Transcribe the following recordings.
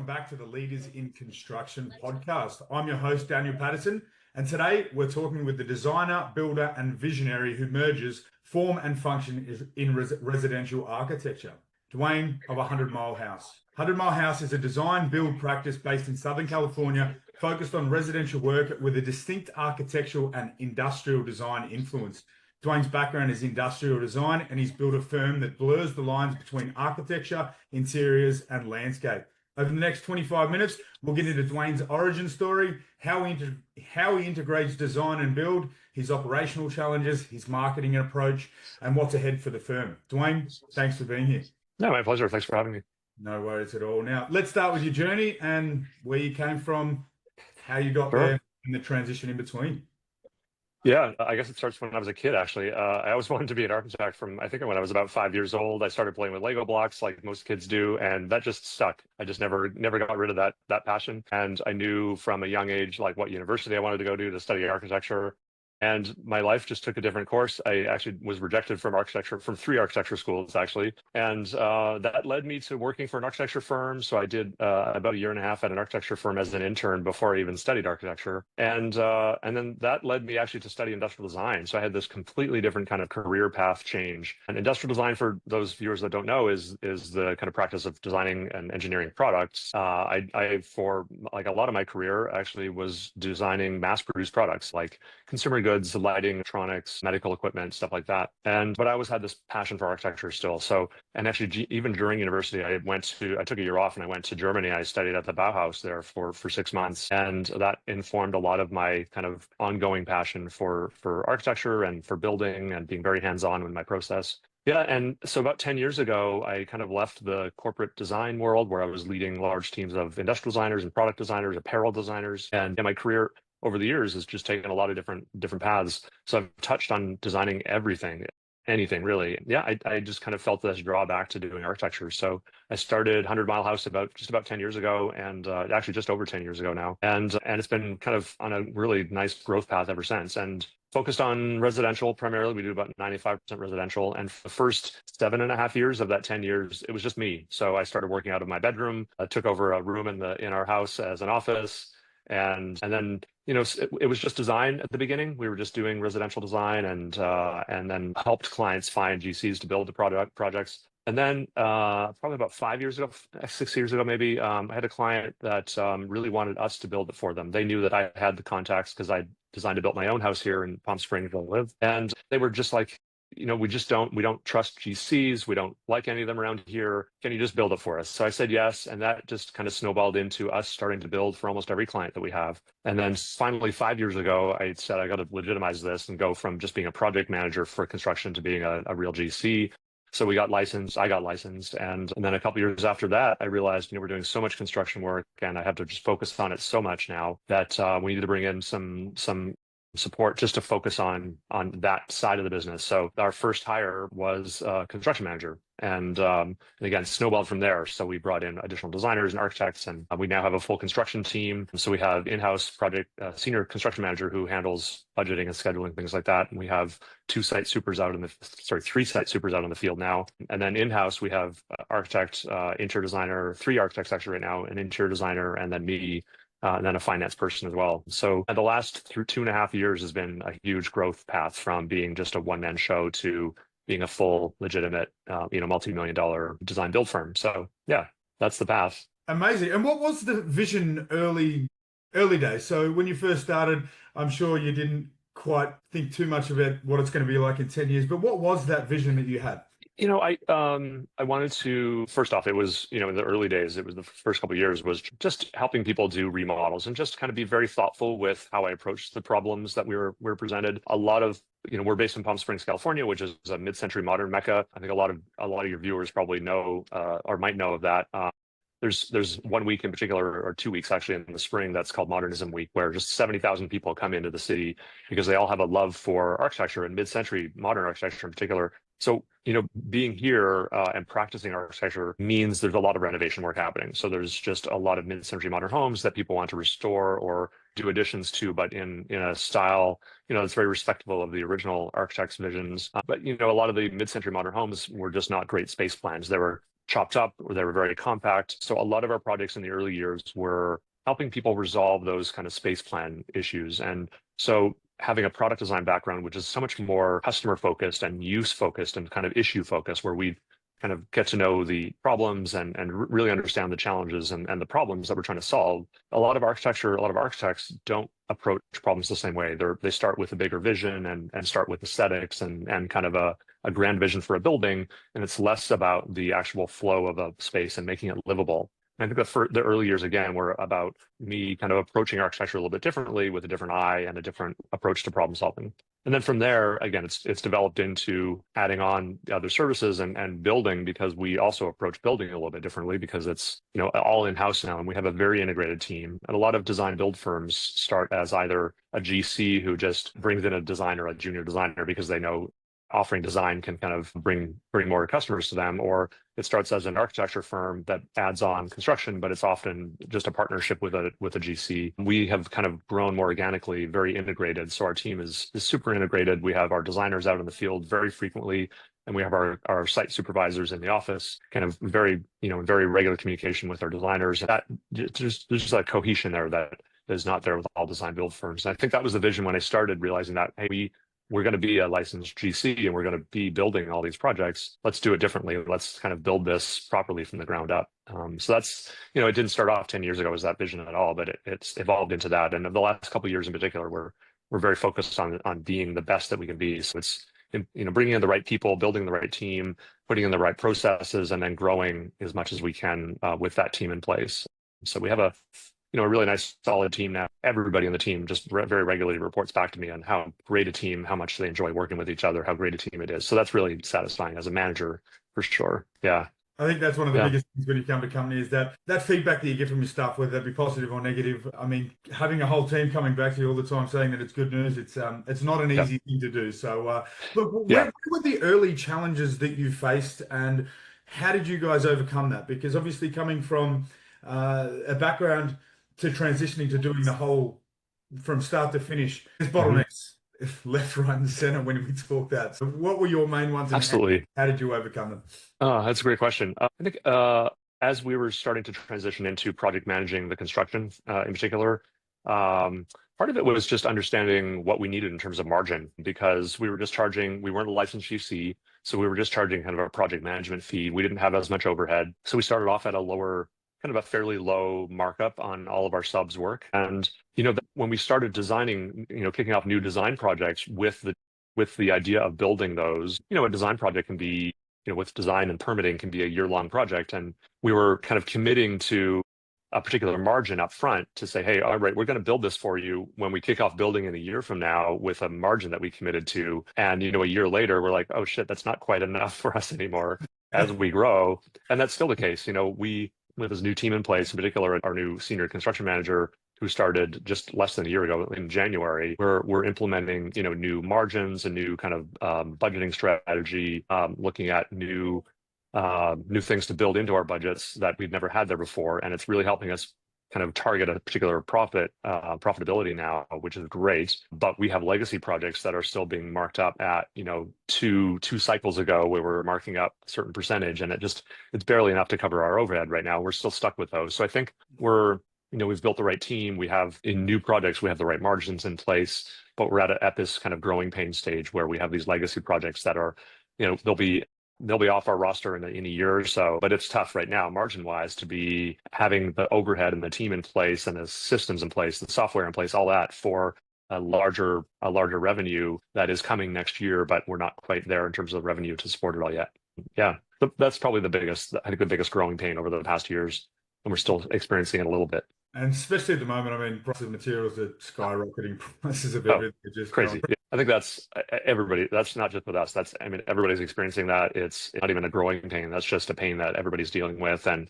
back to the Leaders in Construction podcast. I'm your host, Daniel Patterson, and today we're talking with the designer, builder, and visionary who merges form and function in residential architecture, Duane of 100 Mile House. 100 Mile House is a design build practice based in Southern California, focused on residential work with a distinct architectural and industrial design influence. Duane's background is industrial design, and he's built a firm that blurs the lines between architecture, interiors, and landscape. Over the next 25 minutes, we'll get into Duane's origin story, how he integrates design and build, his operational challenges, his marketing approach, and what's ahead for the firm. Duane, thanks for being here. No, my pleasure. Thanks for having me. No worries at all. Now, let's start with your journey and where you came from, how you got there, and the transition in between. Yeah, I guess it starts when I was a kid, actually. I always wanted to be an architect from, I think when I was about 5 years old. I started playing with Lego blocks like most kids do, and that just stuck. I just never got rid of that passion. And I knew from a young age, like what university I wanted to go to study architecture. And my life just took a different course. I actually was rejected from 3 architecture schools, actually. And that led me to working for an architecture firm. So I did about 1.5 years at an architecture firm as an intern before I even studied architecture. And then that led me actually to study industrial design. So I had this completely different kind of career path change. And industrial design, for those viewers that don't know, is the kind of practice of designing and engineering products. I for like a lot of my career actually was designing mass-produced products like consumer goods, lighting, electronics, medical equipment, stuff like that. But I always had this passion for architecture still. So, and actually even during university, I took a year off and I went to Germany. I studied at the Bauhaus there for 6 months. And that informed a lot of my kind of ongoing passion for architecture and for building and being very hands-on with my process. Yeah, and so about 10 years ago, I kind of left the corporate design world where I was leading large teams of industrial designers and product designers, apparel designers. And in my career over the years has just taken a lot of different paths. So I've touched on designing anything really. Yeah, I just kind of felt this drawback to doing architecture. So I started 100 Mile House about 10 years ago, and actually just over 10 years ago now. And it's been kind of on a really nice growth path ever since. And focused on residential primarily. We do about 95% residential. And for the first 7.5 years of that 10 years, it was just me. So I started working out of my bedroom, took over a room in our house as an office. And then, it was just design at the beginning. We were just doing residential design and then helped clients find GCs to build the projects. And then probably about 5 years ago, 6 years ago, maybe, I had a client that really wanted us to build it for them. They knew that I had the contacts because I designed and built my own house here in Palm Springs where I live. And they were just like, we don't trust GCs. We don't like any of them around here. Can you just build it for us? So I said yes. And that just kind of snowballed into us starting to build for almost every client that we have. And then finally, 5 years ago, I said, I got to legitimize this and go from just being a project manager for construction to being a real GC. So I got licensed. And then a couple of years after that, I realized, we're doing so much construction work and I have to just focus on it so much now that we need to bring in some support just to focus on that side of the business. So our first hire was a construction manager, and again snowballed from there. So we brought in additional designers and architects, and we now have a full construction team. So we have in-house project senior construction manager who handles budgeting and scheduling, things like that. And we have 3 site supers out in the field now. And then in-house we have architect, interior designer, 3 architects actually right now, an interior designer, and then me. And then a finance person as well. So the last 2.5 years has been a huge growth path from being just a one-man show to being a full, legitimate, multi-million-dollar design build firm. So yeah, that's the path. Amazing. And what was the vision early days? So when you first started, I'm sure you didn't quite think too much about what it's going to be like in 10 years, but what was that vision that you had? I wanted to, first off, it was, in the early days, it was the first couple of years was just helping people do remodels and just kind of be very thoughtful with how I approached the problems that we were presented. A lot of, we're based in Palm Springs, California, which is a mid-century modern mecca. I think a lot of your viewers probably know or might know of that. There's 1 week in particular, or 2 weeks actually in the spring, that's called Modernism Week, where just 70,000 people come into the city because they all have a love for architecture and mid-century modern architecture in particular. So, being here and practicing architecture means there's a lot of renovation work happening. So there's just a lot of mid-century modern homes that people want to restore or do additions to, but in a style, that's very respectable of the original architect's visions. But a lot of the mid-century modern homes were just not great space plans. They were chopped up, or they were very compact. So a lot of our projects in the early years were helping people resolve those kind of space plan issues. And so having a product design background, which is so much more customer focused and use focused and kind of issue focused, where we kind of get to know the problems and really understand the challenges and the problems that we're trying to solve. A lot of architects don't approach problems the same way. They start with a bigger vision and start with aesthetics and kind of a grand vision for a building. And it's less about the actual flow of a space and making it livable. And I think the early years, again, were about me kind of approaching architecture a little bit differently with a different eye and a different approach to problem solving. And then from there, again, it's developed into adding on other services and building, because we also approach building a little bit differently, because it's, you know, all in-house now, and we have a very integrated team. And a lot of design build firms start as either a GC who just brings in a designer, a junior designer, because they know offering design can kind of bring more customers to them, or it starts as an architecture firm that adds on construction, but it's often just a partnership with a GC. We have kind of grown more organically, very integrated. So our team is super integrated. We have our designers out in the field very frequently, and we have our site supervisors in the office, kind of very regular communication with our designers. That there's just a cohesion there that is not there with all design build firms. And I think that was the vision when I started, realizing that, hey, we're going to be a licensed GC and we're going to be building all these projects. Let's do it differently. Let's kind of build this properly from the ground up. So that's, you know, it didn't start off 10 years ago as that vision at all, but it's evolved into that. And the last couple of years in particular, we're very focused on being the best that we can be. So it's, you know, bringing in the right people, building the right team, putting in the right processes, and then growing as much as we can with that team in place. So we have a really nice solid team now. Everybody on the team just very regularly reports back to me on how great a team, how much they enjoy working with each other, how great a team it is. So that's really satisfying as a manager, for sure. Yeah. I think that's one of the biggest things when you come to a company, is that feedback that you get from your staff, whether that be positive or negative. I mean, having a whole team coming back to you all the time saying that it's good news, it's not an easy thing to do. So look, where were the early challenges that you faced, and how did you guys overcome that? Because obviously coming from a background to transitioning to doing the whole from start to finish, there's bottlenecks left, right, and center when we talk that. So what were your main ones? And Absolutely. How did you overcome them? That's a great question. I think as we were starting to transition into project managing the construction in particular, part of it was just understanding what we needed in terms of margin, because we weren't a licensed GC, so we were just charging kind of a project management fee. We didn't have as much overhead. So we started off at kind of a fairly low markup on all of our subs work. And, when we started designing, kicking off new design projects with the idea of building those, a design project can be, with design and permitting, can be a year-long project. And we were kind of committing to a particular margin up front to say, hey, all right, we're going to build this for you when we kick off building in a year from now with a margin that we committed to. And, a year later, we're like, oh shit, that's not quite enough for us anymore as we grow. And that's still the case. With this new team in place, in particular, our new senior construction manager, who started just less than a year ago in January, we're implementing, new margins, a new kind of budgeting strategy, looking at new things to build into our budgets that we've never had there before. And it's really helping us kind of target a particular profitability now, which is great. But we have legacy projects that are still being marked up at, two cycles ago, we were marking up a certain percentage, and it's barely enough to cover our overhead right now. We're still stuck with those. So I think we've built the right team. We have, in new projects, we have the right margins in place, but we're at this kind of growing pain stage where we have these legacy projects that are, they'll be off our roster in a year or so. But it's tough right now, margin wise, to be having the overhead and the team in place and the systems in place, the software in place, all that for a larger revenue that is coming next year, but we're not quite there in terms of revenue to support it all yet. Yeah, that's probably the biggest growing pain over the past years, and we're still experiencing it a little bit. And especially at the moment, I mean, prices of materials are skyrocketing, prices of everything are just crazy. Yeah. I think that's everybody. That's not just with us. Everybody's experiencing that. It's not even a growing pain. That's just a pain that everybody's dealing with. And,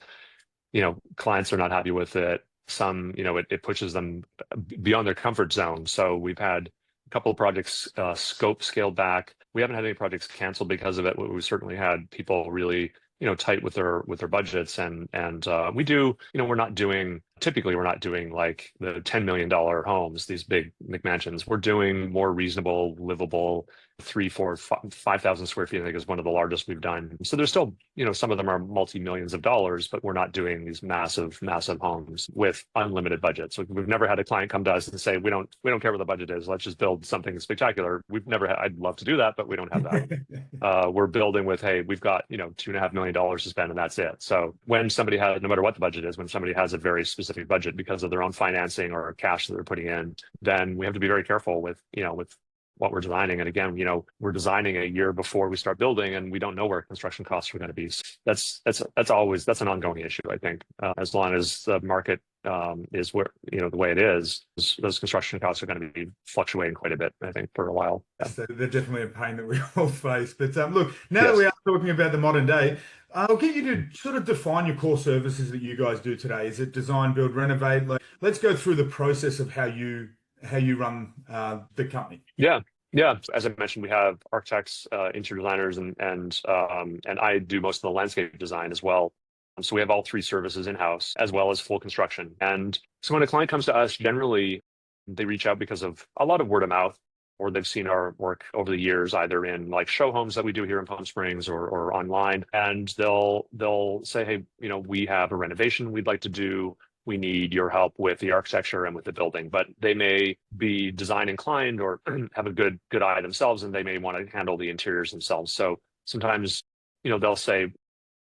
clients are not happy with it. Some, it pushes them beyond their comfort zone. So we've had a couple of projects scope scaled back. We haven't had any projects canceled because of it. We certainly had people really tight with their budgets, and we do, we're not doing Typically, we're not doing like the $10 million homes, these big McMansions. We're doing more reasonable, livable, 3, 4, 5,000 square feet, I think is one of the largest we've done. So there's still, some of them are multi-millions of dollars, but we're not doing these massive, massive homes with unlimited budgets. So we've never had a client come to us and say, we don't care what the budget is. Let's just build something spectacular. We've never had, I'd love to do that, but we don't have that. We're building with, hey, we've got, $2.5 million to spend and that's it. So when somebody has, no matter what the budget is, when somebody has a very specific budget because of their own financing or cash that they're putting in, then we have to be very careful with what we're designing. And again, we're designing a year before we start building, and we don't know where construction costs are going to be. That's an ongoing issue, I think. As long as the market is where the way it is, those construction costs are going to be fluctuating quite a bit, I think, for a while. Yeah. So they're definitely a pain that we all face. But look, now that we are talking about the modern day, I'll get you to sort of define your core services that you guys do today. Is it design, build, renovate? Let's go through the process of how you run the company. Yeah. As I mentioned, we have architects, interior designers, and I do most of the landscape design as well. So we have all 3 services in-house as well as full construction. And so when a client comes to us, generally they reach out because of a lot of word of mouth, or they've seen our work over the years, either in like show homes that we do here in Palm Springs or online. And they'll say, hey, we have a renovation we'd like to do. We need your help with the architecture and with the building. But they may be design inclined or have a good eye themselves, and they may want to handle the interiors themselves. So sometimes, they'll say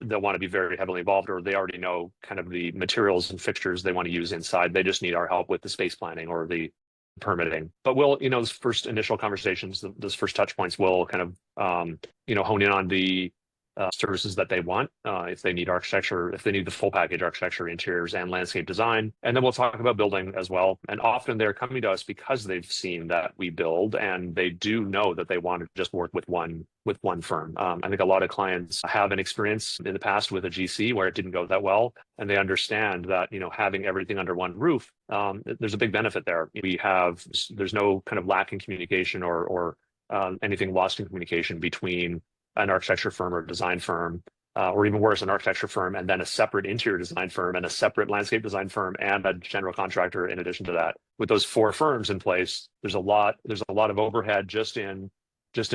they'll want to be very heavily involved, or they already know kind of the materials and fixtures they want to use inside. They just need our help with the space planning or the permitting. But we'll, those first initial conversations, those first touch points will kind of, hone in on the services that they want, if they need architecture, if they need the full package, architecture, interiors, and landscape design. And then we'll talk about building as well. And often they're coming to us because they've seen that we build, and they do know that they want to just work with one firm. I think a lot of clients have an experience in the past with a GC where it didn't go that well, and they understand that having everything under one roof, there's a big benefit there. There's no kind of lack in communication or anything lost in communication between an architecture firm or design firm, or even worse, an architecture firm and then a separate interior design firm and a separate landscape design firm and a general contractor in addition to that. With those 4 firms in place, there's a lot of overhead just in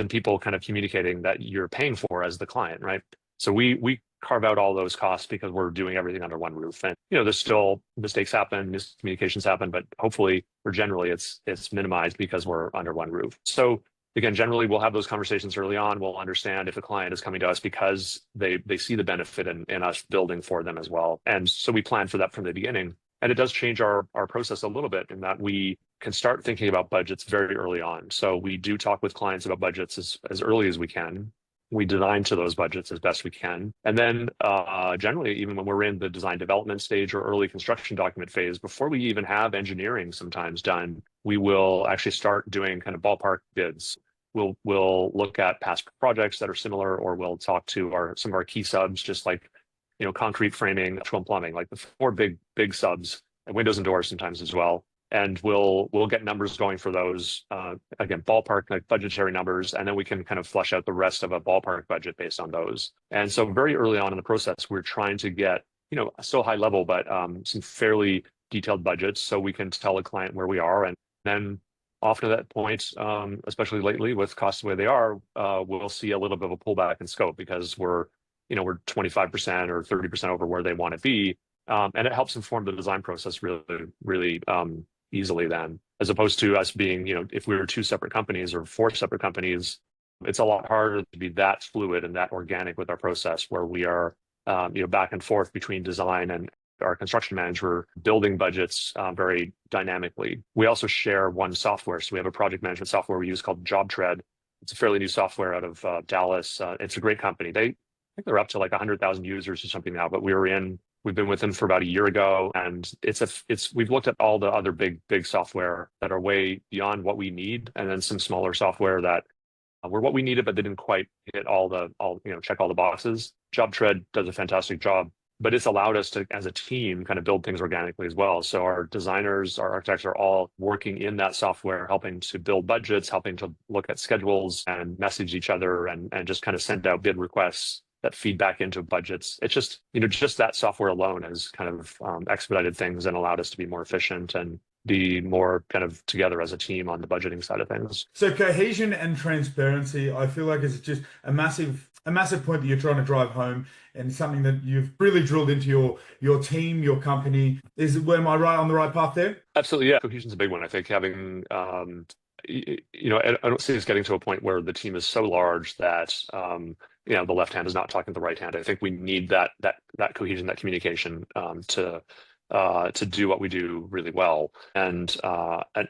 people kind of communicating that you're paying for as the client, right? So we carve out all those costs because we're doing everything under one roof. And there's still mistakes happen, miscommunications happen, but hopefully or generally it's minimized because we're under one roof. So again, generally, we'll have those conversations early on. We'll understand if a client is coming to us because they see the benefit in us building for them as well. And so we plan for that from the beginning. And it does change our process a little bit in that we can start thinking about budgets very early on. So we do talk with clients about budgets as early as we can. We design to those budgets as best we can. And then generally, even when we're in the design development stage or early construction document phase, before we even have engineering sometimes done, we will actually start doing kind of ballpark bids. We'll look at past projects that are similar, or we'll talk to some of our key subs, just like concrete framing, electrical and plumbing, like the 4 big subs, and windows and doors sometimes as well. And we'll get numbers going for those, again, ballpark, like budgetary numbers, and then we can kind of flesh out the rest of a ballpark budget based on those. And so very early on in the process, we're trying to get, still high level, but some fairly detailed budgets so we can tell a client where we are. And then often at that point, especially lately with costs the way they are, we'll see a little bit of a pullback in scope because we're 25% or 30% over where they want to be. And it helps inform the design process really easily then, as opposed to us being, if we were 2 separate companies or 4 separate companies, it's a lot harder to be that fluid and that organic with our process where we are, back and forth between design and our construction manager building budgets very dynamically. We also share one software. So we have a project management software we use called JobTread. It's a fairly new software out of Dallas. It's a great company. I think they're up to like 100,000 users or something now, but we've been with them for about a year ago. And we've looked at all the other big software that are way beyond what we need. And then some smaller software that were what we needed, but they didn't quite hit check all the boxes. JobTread does a fantastic job. But it's allowed us to, as a team, kind of build things organically as well. So our designers, our architects are all working in that software, helping to build budgets, helping to look at schedules and message each other and just kind of send out bid requests that feedback into budgets. It's just, just that software alone has kind of expedited things and allowed us to be more efficient and be more kind of together as a team on the budgeting side of things. So cohesion and transparency, I feel like is just a massive point that you're trying to drive home, and something that you've really drilled into your team, your company. Am I right on the right path there? Absolutely, yeah. Cohesion's a big one. I think having I don't see us getting to a point where the team is so large that the left hand is not talking to the right hand. I think we need that cohesion, that communication to do what we do really well, and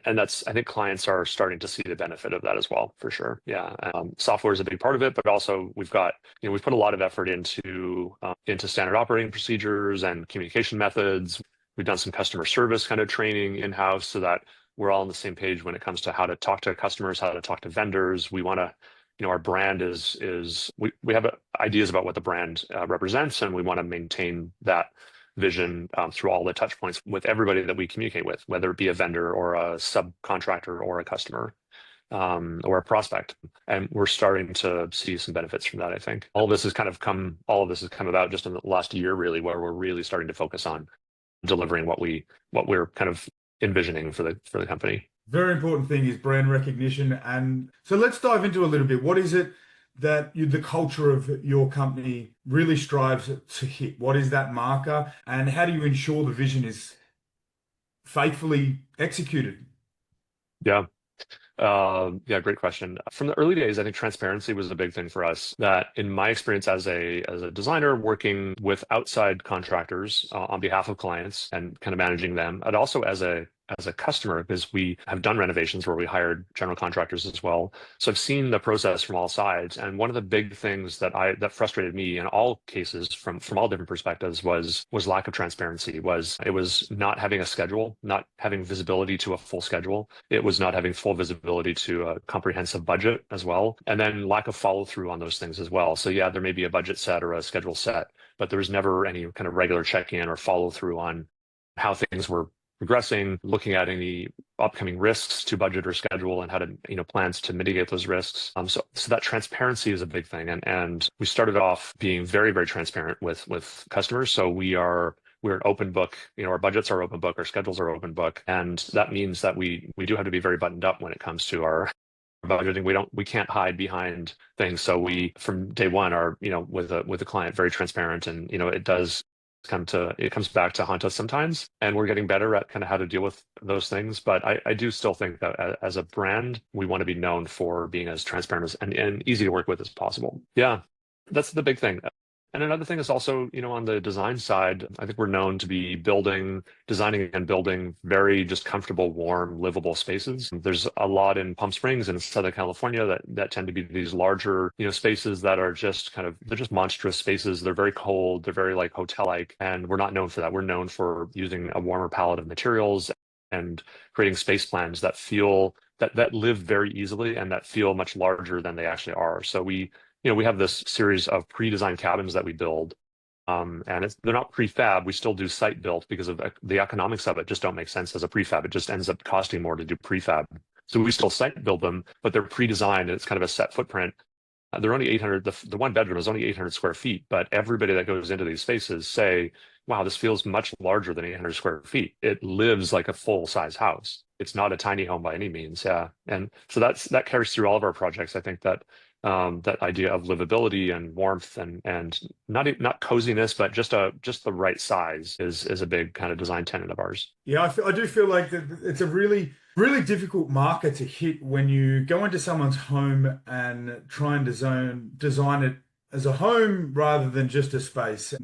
that's, I think clients are starting to see the benefit of that as well, for sure. Yeah, software is a big part of it, but also we've got we've put a lot of effort into standard operating procedures and communication methods. We've done some customer service kind of training in-house so that we're all on the same page when it comes to how to talk to customers, how to talk to vendors. We want to, our brand we have ideas about what the brand represents, and we want to maintain that vision through all the touch points with everybody that we communicate with, whether it be a vendor or a subcontractor or a customer or a prospect. And we're starting to see some benefits from that, I think. All of this has come about just in the last year, really, where we're really starting to focus on delivering what we're kind of envisioning for the company. Very important thing is brand recognition. And so let's dive into a little bit. What is it that the culture of your company really strives to hit? What is that marker? And how do you ensure the vision is faithfully executed? Yeah. Great question. From the early days, I think transparency was a big thing for us. That, in my experience as a designer working with outside contractors on behalf of clients and kind of managing them, and also as a customer, because we have done renovations where we hired general contractors as well. So I've seen the process from all sides. And one of the big things that frustrated me in all cases from all different perspectives was lack of transparency. It was not having a schedule, not having visibility to a full schedule. It was not having full visibility to a comprehensive budget as well. And then lack of follow through on those things as well. So yeah, there may be a budget set or a schedule set, but there was never any kind of regular check-in or follow through on how things were progressing, looking at any upcoming risks to budget or schedule, and how to, plans to mitigate those risks. So that transparency is a big thing. And we started off being very, very transparent with customers. So we're an open book, our budgets are open book, our schedules are open book. And that means that we do have to be very buttoned up when it comes to our budgeting. We can't hide behind things. So we, from day one, are, with a client, very transparent. And, it comes back to haunt us sometimes, and we're getting better at kind of how to deal with those things. But I do still think that as a brand, we want to be known for being as transparent and easy to work with as possible. Yeah, that's the big thing. And another thing is also, on the design side, I think we're known to be designing and building very just comfortable, warm, livable spaces. There's a lot in Palm Springs and in Southern California that tend to be these larger, spaces that are just they're just monstrous spaces. They're very cold. They're very like hotel-like. And we're not known for that. We're known for using a warmer palette of materials and creating space plans that feel that live very easily and that feel much larger than they actually are. So we have this series of pre-designed cabins that we build, and they're not prefab. We still do site built because of the economics of it just don't make sense as a prefab. It just ends up costing more to do prefab. So we still site build them, but they're pre-designed and it's kind of a set footprint. They're only 800, the one bedroom is only 800 square feet, but everybody that goes into these spaces say, wow, this feels much larger than 800 square feet. It lives like a full-size house. It's not a tiny home by any means. Yeah. And so that carries through all of our projects. I think that that idea of livability and warmth and not coziness, but just the right size is a big kind of design tenet of ours. Yeah, I do feel like it's a really, really difficult marker to hit when you go into someone's home and try and design it as a home rather than just a space.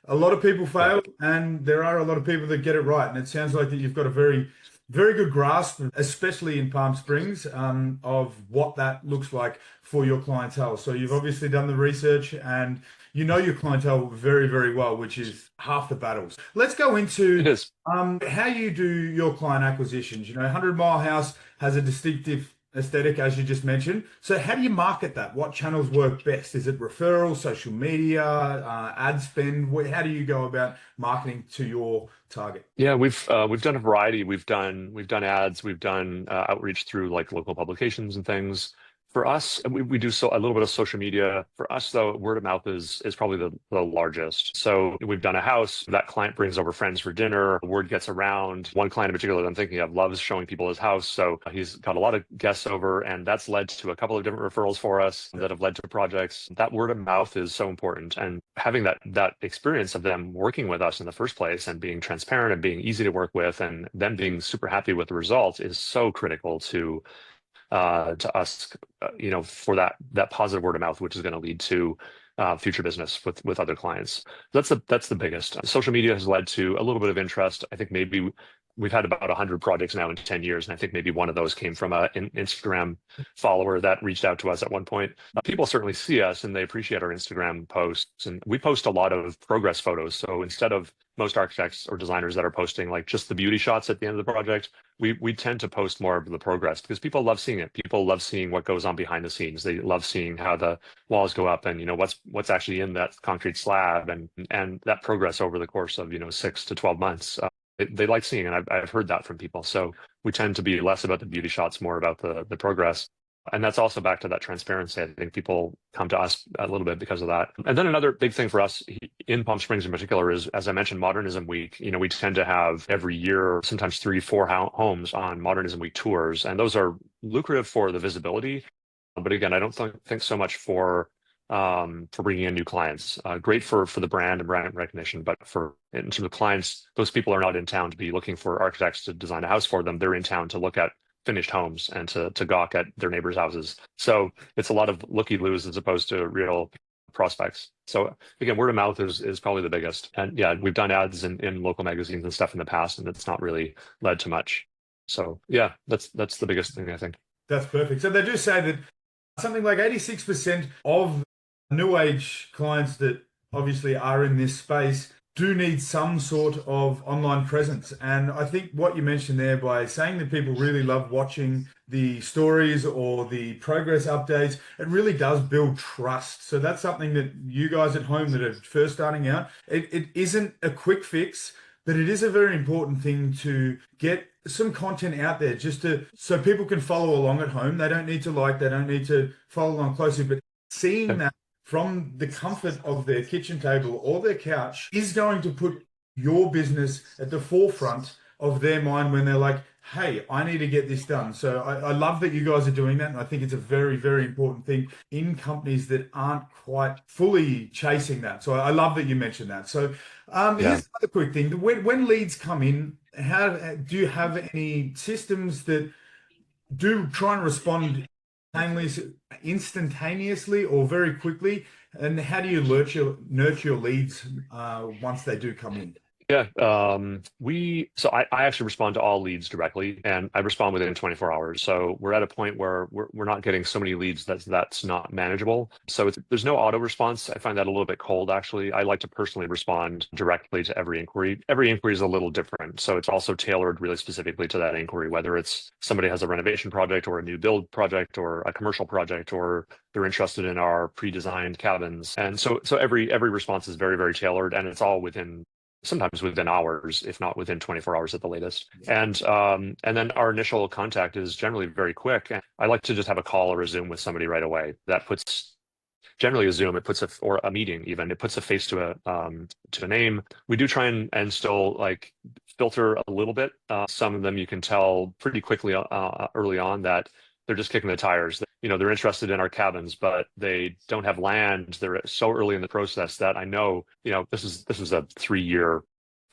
A lot of people fail, and there are a lot of people that get it right. And it sounds like that you've got a very, very good grasp, especially in Palm Springs, of what that looks like for your clientele. So you've obviously done the research and you know your clientele very, very well, which is half the battles. Let's go into how you do your client acquisitions. 100 Mile House has a distinctive aesthetic, as you just mentioned. So how do you market that? What channels work best? Is it referral, social media, ad spend? How do you go about marketing to your target? Yeah, we've done a variety. We've done ads. We've done outreach through like local publications and things. For us, we do a little bit of social media. For us, though, word of mouth is probably the largest. So we've done a house, that client brings over friends for dinner, word gets around. One client in particular that I'm thinking of loves showing people his house. So he's got a lot of guests over, and that's led to a couple of different referrals for us that have led to projects. That word of mouth is so important. And having that experience of them working with us in the first place and being transparent and being easy to work with and them being super happy with the results is so critical to us, for that positive word of mouth, which is going to lead to future business with other clients. That's the biggest. Social media has led to a little bit of interest. I think maybe we've had about 100 projects now in 10 years, and I think maybe one of those came from an Instagram follower that reached out to us at one point. People certainly see us and they appreciate our Instagram posts, and we post a lot of progress photos. So instead of most architects or designers that are posting like just the beauty shots at the end of the project, we tend to post more of the progress because people love seeing it. People love seeing what goes on behind the scenes. They love seeing how the walls go up and what's actually in that concrete slab and that progress over the course of 6 to 12 months. They like seeing, and I've heard that from people. So we tend to be less about the beauty shots, more about the progress. And that's also back to that transparency. I think people come to us a little bit because of that. And then another big thing for us in Palm Springs in particular is, as I mentioned, Modernism Week. We tend to have every year, sometimes 3-4 homes on Modernism Week tours. And those are lucrative for the visibility. But again, I don't think so much for bringing in new clients. Great for the brand and brand recognition, but in terms of clients, those people are not in town to be looking for architects to design a house for them. They're in town to look at finished homes and to gawk at their neighbors' houses. So it's a lot of looky-loos as opposed to real prospects. So again, word of mouth is probably the biggest. And yeah, we've done ads in local magazines and stuff in the past, and it's not really led to much. So yeah, that's the biggest thing, I think. That's perfect. So they do say that something like 86% of new age clients that obviously are in this space do need some sort of online presence. And I think what you mentioned there by saying that people really love watching the stories or the progress updates, it really does build trust. So that's something that you guys at home that are first starting out, it isn't a quick fix, but it is a very important thing to get some content out there so people can follow along at home. They don't need to they don't need to follow along closely, but seeing that from the comfort of their kitchen table or their couch is going to put your business at the forefront of their mind when they're like, hey, I need to get this done. So I love that you guys are doing that. And I think it's a very, very important thing in companies that aren't quite fully chasing that. So I love that you mentioned that. So here's another quick thing. When leads come in, how do you have any systems that do try and respond instantaneously or very quickly? And how do you nurture your leads once they do come in? Yeah, I actually respond to all leads directly, and I respond within 24 hours. So we're at a point where we're not getting so many leads that's not manageable. So there's no auto response. I find that a little bit cold, actually. I like to personally respond directly to every inquiry. Every inquiry is a little different, so it's also tailored really specifically to that inquiry, whether it's somebody has a renovation project or a new build project or a commercial project, or they're interested in our pre-designed cabins. And so every response is very, very tailored, and it's all sometimes within hours, if not within 24 hours at the latest. And then our initial contact is generally very quick. And I like to just have a call or a Zoom with somebody right away. That puts generally a Zoom, or a meeting even, it puts a face to a name. We do try and still filter a little bit. Some of them you can tell pretty quickly early on that they're just kicking the tires. They're interested in our cabins, but they don't have land. They're so early in the process that I know, this is a 3-year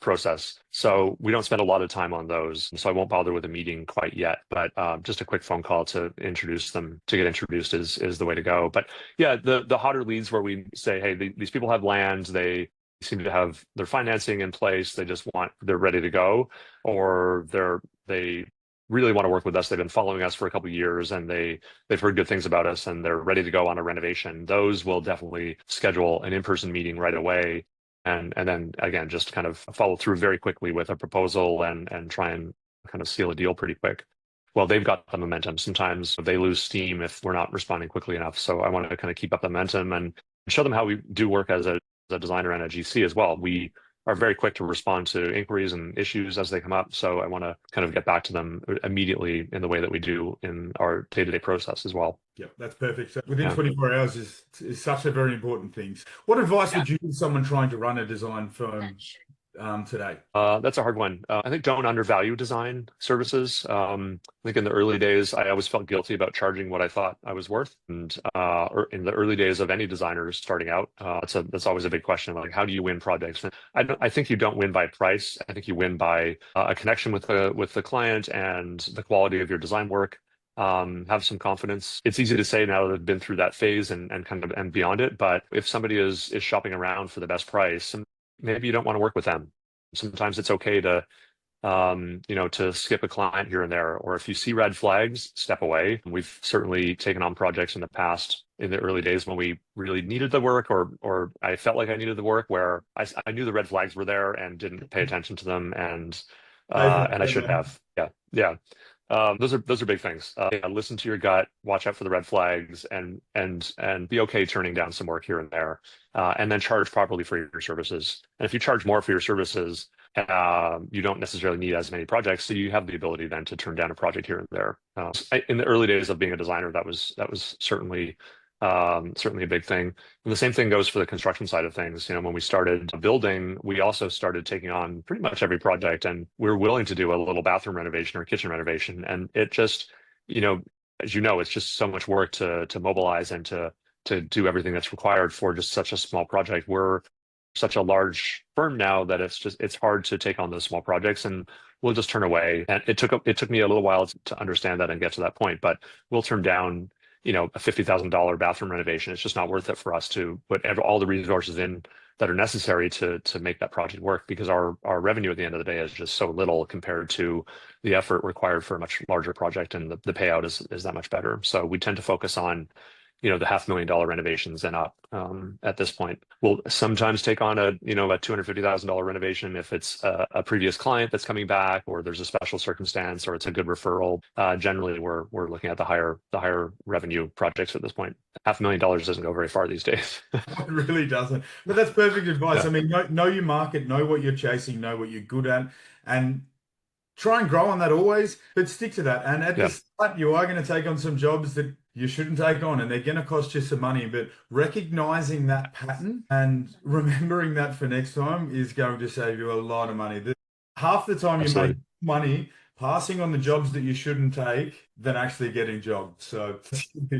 process. So we don't spend a lot of time on those. So I won't bother with a meeting quite yet, but just a quick phone call to introduce them, to get introduced is the way to go. But yeah, the hotter leads where we say, hey, these people have land, they seem to have their financing in place, they're ready to go, or they really want to work with us. They've been following us for a couple of years and they've heard good things about us and they're ready to go on a renovation. Those will definitely schedule an in-person meeting right away. And then again, just kind of follow through very quickly with a proposal and try and kind of seal a deal pretty quick. Well, they've got the momentum. Sometimes they lose steam if we're not responding quickly enough. So I want to kind of keep up the momentum and show them how we do work as a designer and a GC as well. We are very quick to respond to inquiries and issues as they come up. So I want to kind of get back to them immediately in the way that we do in our day-to-day process as well. Yeah, that's perfect. So within 24 hours is such a very important thing. What advice would you give someone trying to run a design firm today? That's a hard one. I think don't undervalue design services. I think in the early days, I always felt guilty about charging what I thought I was worth. And or in the early days of any designers starting out, that's always a big question. Like, how do you win projects? And I think you don't win by price. I think you win by a connection with the client and the quality of your design work. Have some confidence. It's easy to say now that I've been through that phase and kind of and beyond it. But if somebody is shopping around for the best price, maybe you don't want to work with them. Sometimes it's okay to, to skip a client here and there, or if you see red flags, step away. We've certainly taken on projects in the past in the early days when we really needed the work, or I felt like I needed the work, where I knew the red flags were there and didn't pay attention to them, and I should have. Yeah. Those are big things. Listen to your gut, watch out for the red flags, and be okay turning down some work here and there, and then charge properly for your services. And if you charge more for your services, you don't necessarily need as many projects, so you have the ability then to turn down a project here and there. In the early days of being a designer, that was certainly a big thing. And the same thing goes for the construction side of things. When we started building, we also started taking on pretty much every project, and we were willing to do a little bathroom renovation or kitchen renovation. And it just, as you know, it's just so much work to mobilize and to do everything that's required for just such a small project. We're such a large firm now that it's hard to take on those small projects, and we'll just turn away. And it took me a little while to understand that and get to that point, but we'll turn down a $50,000 bathroom renovation. It's just not worth it for us to put all the resources in that are necessary to make that project work, because our revenue at the end of the day is just so little compared to the effort required for a much larger project, and the payout is that much better. So we tend to focus on the $500,000 renovations and up. At this point, we'll sometimes take on a $250,000 renovation if it's a previous client that's coming back, or there's a special circumstance, or it's a good referral. Generally, we're looking at the higher revenue projects at this point. $500,000 doesn't go very far these days. It really doesn't. But that's perfect advice. Yeah. I mean, know your market, know what you're chasing, know what you're good at, and try and grow on that always, but stick to that. And at the start, you are going to take on some jobs that you shouldn't take on, and they're going to cost you some money, but recognizing that pattern and remembering that for next time is going to save you a lot of money. Half the time you make money passing on the jobs that you shouldn't take than actually getting jobs. So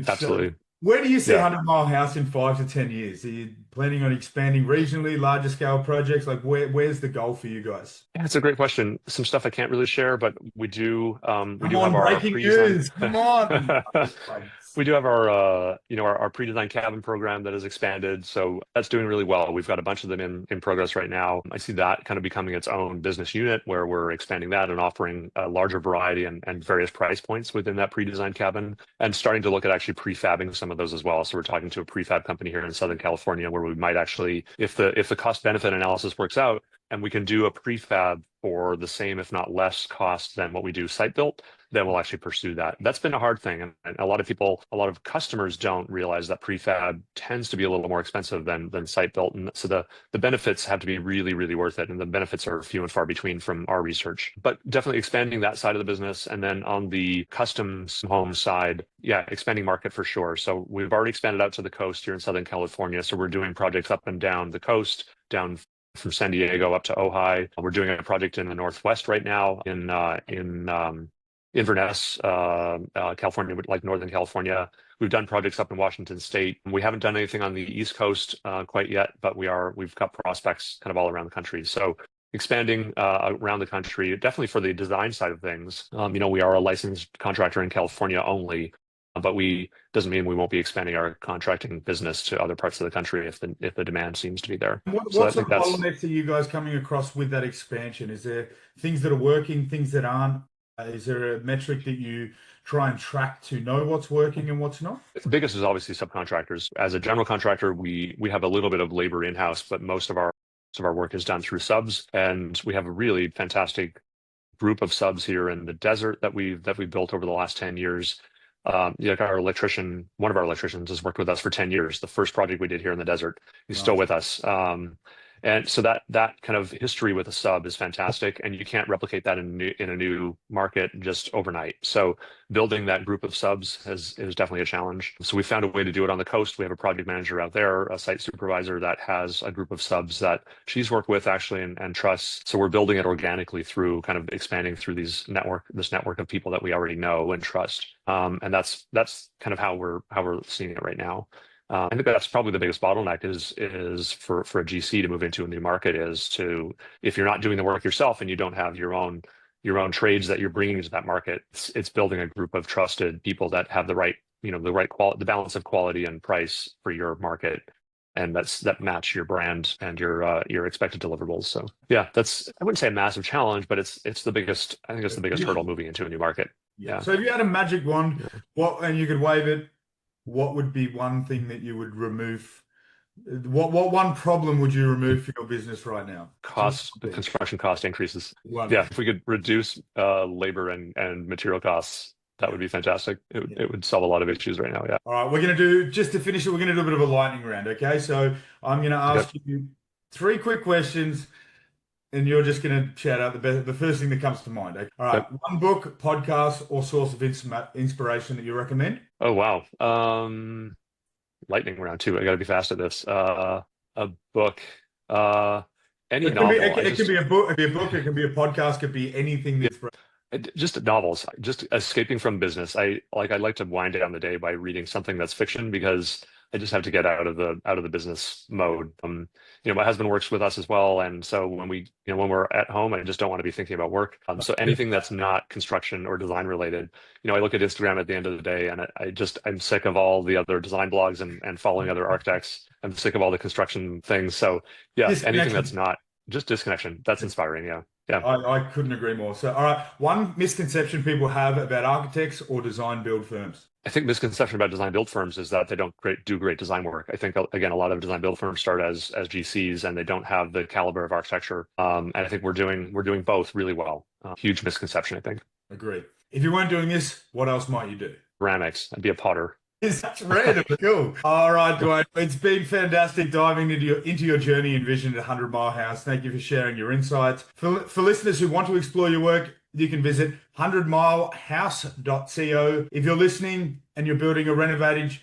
Absolutely. Where do you see 100 Mile House in 5 to 10 years? Are you planning on expanding regionally, larger scale projects? Like where's the goal for you guys? Yeah, it's a great question. Some stuff I can't really share, but we do have breaking news. Come on. We do have our pre-designed cabin program that has expanded. So that's doing really well. We've got a bunch of them in progress right now. I see that kind of becoming its own business unit, where we're expanding that and offering a larger variety and various price points within that pre-designed cabin, and starting to look at actually prefabbing some of those as well. So we're talking to a prefab company here in Southern California, where we might actually, if the cost benefit analysis works out, and we can do a prefab for the same, if not less cost than what we do site built, then we'll actually pursue that. That's been a hard thing. And a lot of customers don't realize that prefab tends to be a little more expensive than site built. And so the benefits have to be really, really worth it. And the benefits are few and far between from our research, but definitely expanding that side of the business. And then on the custom home side, expanding market for sure. So we've already expanded out to the coast here in Southern California. So we're doing projects up and down the coast, down from San Diego up to Ojai. We're doing a project in the Northwest right now in Inverness, California, like Northern California. We've done projects up in Washington State. We haven't done anything on the East Coast quite yet, but we've got prospects kind of all around the country. So expanding around the country, definitely for the design side of things. We are a licensed contractor in California only, but doesn't mean we won't be expanding our contracting business to other parts of the country if the demand seems to be there. What sort of bottlenecks are you guys coming across with that expansion? Is there things that are working, things that aren't? Is there a metric that you try and track to know what's working and what's not? The biggest is obviously subcontractors. As a general contractor, we have a little bit of labor in-house, but most of our work is done through subs, and we have a really fantastic group of subs here in the desert that we've built over the last 10 years. Like one of our electricians has worked with us for 10 years. The first project we did here in the desert, he's still with us. And so that kind of history with a sub is fantastic, and you can't replicate that in a new market just overnight. So building that group of subs is definitely a challenge. So we found a way to do it on the coast. We have a project manager out there, a site supervisor that has a group of subs that she's worked with actually and trusts. So we're building it organically through kind of expanding through this network of people that we already know and trust. And that's kind of how we're seeing it right now. I think that's probably the biggest bottleneck is for a GC to move into a new market is to, if you're not doing the work yourself and you don't have your own trades that you're bringing to that market, it's building a group of trusted people that have the right, the balance of quality and price for your market, and that match your brand and your expected deliverables. So yeah, I wouldn't say a massive challenge, but it's the biggest, I think it's the biggest hurdle moving into a new market. Yeah. So if you had a magic wand, and you could wave it, what would be one thing that you would remove? What one problem would you remove for your business right now? The construction cost increases. One. Yeah, if we could reduce labor and material costs, that would be fantastic. It would solve a lot of issues right now. Yeah. All right, we're going to do, just to finish it, we're going to do a bit of a lightning round. Okay, so I'm going to ask you 3 quick questions, and you're just going to shout out the first thing that comes to mind. Okay? All right. One book, podcast, or source of inspiration that you recommend? Oh, wow. Lightning round too. I got to be fast at this. A book. Any novel. It could be a book. It could be a book. It could be a podcast. It could be anything that's just novels. Just escaping from business. I like to wind down the day by reading something that's fiction, because I just have to get out of the business mode. My husband works with us as well, and so when we're at home, I just don't want to be thinking about work. So anything that's not construction or design related, I look at Instagram at the end of the day, and I'm sick of all the other design blogs and following other architects. I'm sick of all the construction things. So yeah, anything that's not just disconnection. That's inspiring. Yeah. Yeah. I couldn't agree more. So, all right, one misconception people have about architects or design build firms. I think misconception about design build firms is that they don't do great design work. I think, again, a lot of design build firms start as GCs, and they don't have the caliber of architecture. And I think we're doing both really well. Huge misconception, I think. Agree. If you weren't doing this, what else might you do? Ceramics. I'd be a potter. That's random. Cool. All right, Duane. It's been fantastic diving into your journey and vision at 100 Mile House. Thank you for sharing your insights. For listeners who want to explore your work, you can visit 100milehouse.co. If you're listening and you're building or renovating,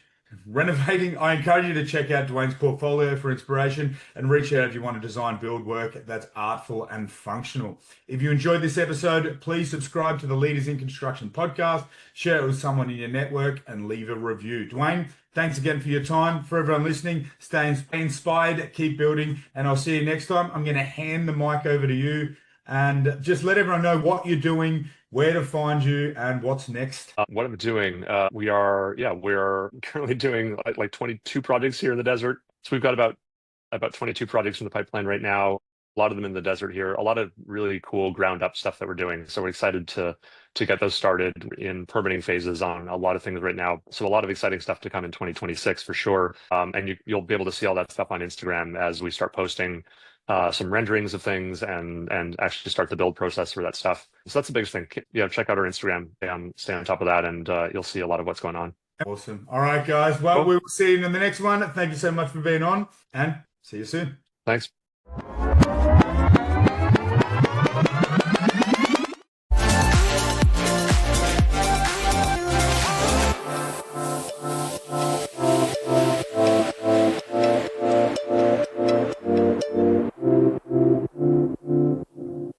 I encourage you to check out Duane's portfolio for inspiration, and reach out if you want to design build work that's artful and functional. If you enjoyed this episode, please subscribe to the Leaders in Construction podcast, share it with someone in your network, and leave a review. Duane, thanks again for your time. For everyone listening, stay inspired, keep building, and I'll see you next time. I'm going to hand the mic over to you and just let everyone know what you're doing, where to find you, and what's next. What I'm doing, we're currently doing like 22 projects here in the desert. So we've got about 22 projects in the pipeline right now. A lot of them in the desert here. A lot of really cool ground up stuff that we're doing. So we're excited to get those started in permitting phases on a lot of things right now. So a lot of exciting stuff to come in 2026 for sure. And you'll be able to see all that stuff on Instagram as we start posting some renderings of things and actually start the build process for that stuff. So that's the biggest thing. Check out our Instagram, stay on top of that, and you'll see a lot of what's going on. Awesome. All right, guys. Well, we will see you in the next one. Thank you so much for being on, and see you soon. Thanks.